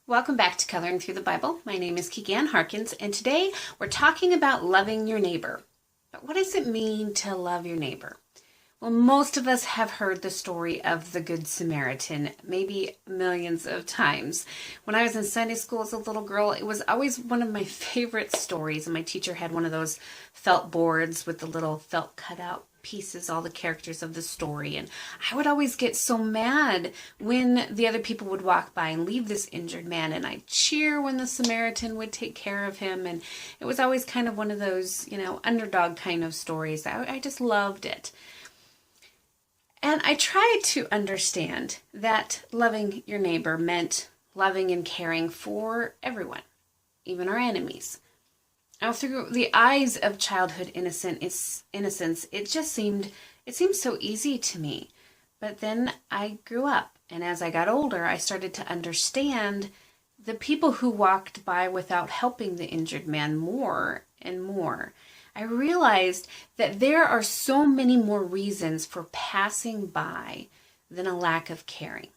Welcome back to Coloring Through the Bible. My name is Keegan Harkins, and today we're talking about loving your neighbor. But what does it mean to love your neighbor? Well, most of us have heard the story of the Good Samaritan, maybe millions of times. When I was in Sunday school as a little girl, it was always one of my favorite stories, and my teacher had one of those felt boards with the little felt cutout pieces, all the characters of the story, and I would always get so mad when the other people would walk by and leave this injured man, and I'd cheer when the Samaritan would take care of him, and it was always kind of one of those, underdog kind of stories. I just loved it. And I tried to understand that loving your neighbor meant loving and caring for everyone, even our enemies. Now, through the eyes of childhood innocence, it seemed so easy to me. But then I grew up, and as I got older, I started to understand the people who walked by without helping the injured man more and more. I realized that there are so many more reasons for passing by than a lack of caring.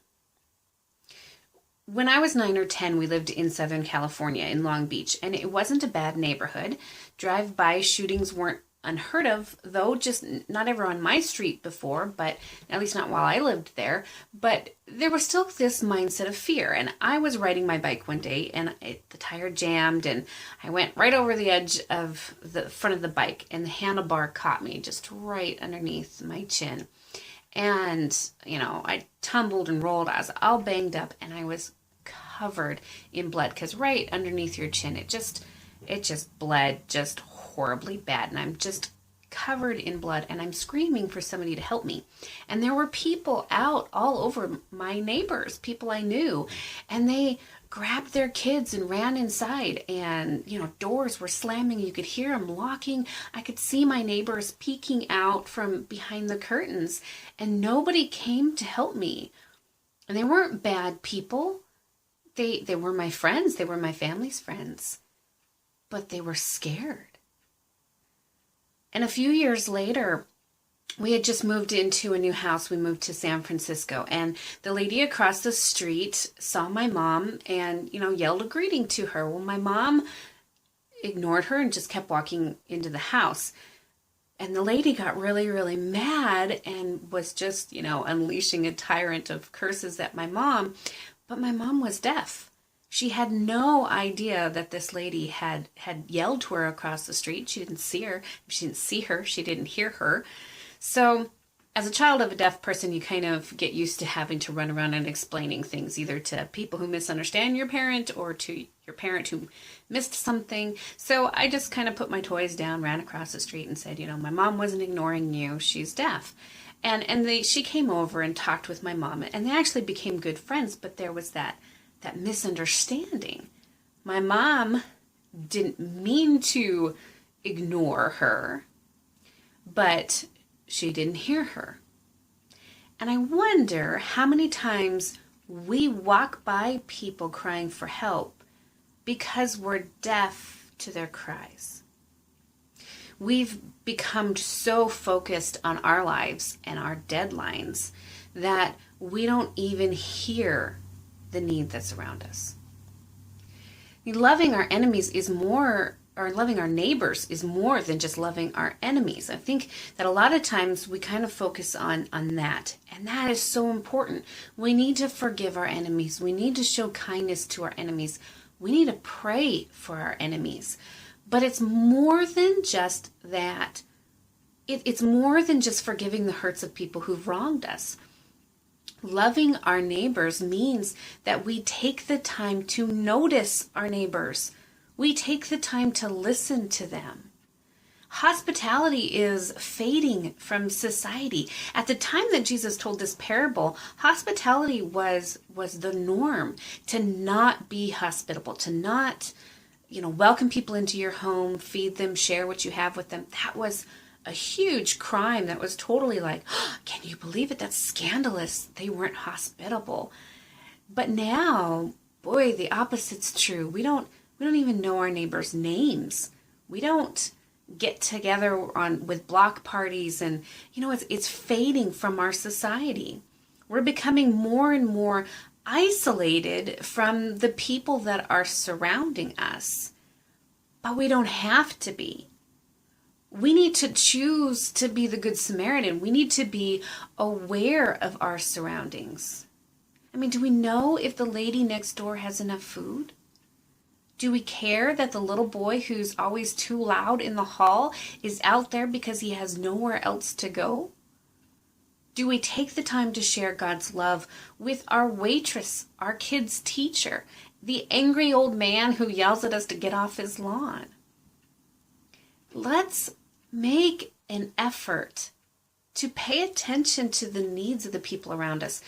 When I was 9 or 10, we lived in Southern California in Long Beach, and it wasn't a bad neighborhood. Drive-by shootings weren't unheard of, though just not ever on my street before, but at least not while I lived there. But there was still this mindset of fear, and I was riding my bike one day, and the tire jammed, and I went right over the edge of the front of the bike, and the handlebar caught me just right underneath my chin. And, I tumbled and rolled. I was all banged up, and I was covered in blood, because right underneath your chin, it just bled just horribly bad, and I'm just covered in blood, and I'm screaming for somebody to help me. And there were people out all over, my neighbors, people I knew, and they grabbed their kids and ran inside, and doors were slamming. You could hear them locking. I could see my neighbors peeking out from behind the curtains, and nobody came to help me. And they weren't bad people. They were my friends. They were my family's friends. But they were scared. And a few years later, we had just moved into a new house. We moved to San Francisco, and the lady across the street saw my mom and, yelled a greeting to her. Well, my mom ignored her and just kept walking into the house. And the lady got really, really mad and was just, unleashing a tyrant of curses at my mom. But my mom was deaf. She had no idea that this lady had yelled to her across the street. She didn't see her. She didn't see her. She didn't hear her. So as a child of a deaf person, you kind of get used to having to run around and explaining things, either to people who misunderstand your parent or to your parent who missed something. So I just kind of put my toys down, ran across the street and said, my mom wasn't ignoring you. She's deaf. And she came over and talked with my mom, and they actually became good friends, but there was that misunderstanding. My mom didn't mean to ignore her, but she didn't hear her. And I wonder how many times we walk by people crying for help because we're deaf to their cries. We've become so focused on our lives and our deadlines that we don't even hear the need that's around us. Loving our enemies is more, or loving our neighbors is more than just loving our enemies. I think that a lot of times we kind of focus on that, and that is so important. We need to forgive our enemies. We need to show kindness to our enemies. We need to pray for our enemies. But it's more than just that. It's more than just forgiving the hurts of people who've wronged us. Loving our neighbors means that we take the time to notice our neighbors. We take the time to listen to them. Hospitality is fading from society. At the time that Jesus told this parable, hospitality was the norm. To not be hospitable, to not, welcome people into your home, feed them, share what you have with them. That was a huge crime. That was totally like, oh, can you believe it? That's scandalous. They weren't hospitable. But now, boy, the opposite's true. We don't even know our neighbors' names. We don't get together with block parties, and it's fading from our society. We're becoming more and more isolated from the people that are surrounding us. But we don't have to be. We need to choose to be the Good Samaritan. We need to be aware of our surroundings. I mean, do we know if the lady next door has enough food? Do we care that the little boy who's always too loud in the hall is out there because he has nowhere else to go? Do we take the time to share God's love with our waitress, our kids' teacher, the angry old man who yells at us to get off his lawn? Let's make an effort to pay attention to the needs of the people around us,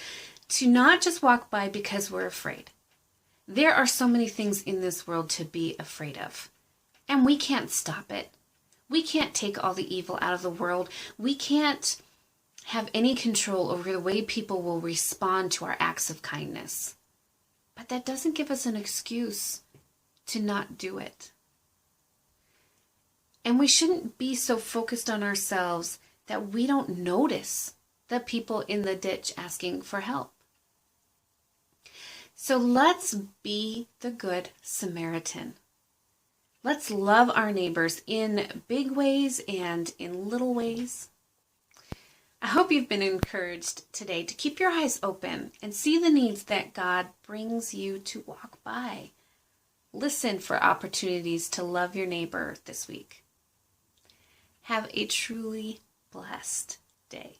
to not just walk by because we're afraid. There are so many things in this world to be afraid of, and we can't stop it. We can't take all the evil out of the world. We can't have any control over the way people will respond to our acts of kindness. But that doesn't give us an excuse to not do it. And we shouldn't be so focused on ourselves that we don't notice the people in the ditch asking for help. So let's be the Good Samaritan. Let's love our neighbors in big ways and in little ways. I hope you've been encouraged today to keep your eyes open and see the needs that God brings you to walk by. Listen for opportunities to love your neighbor this week. Have a truly blessed day.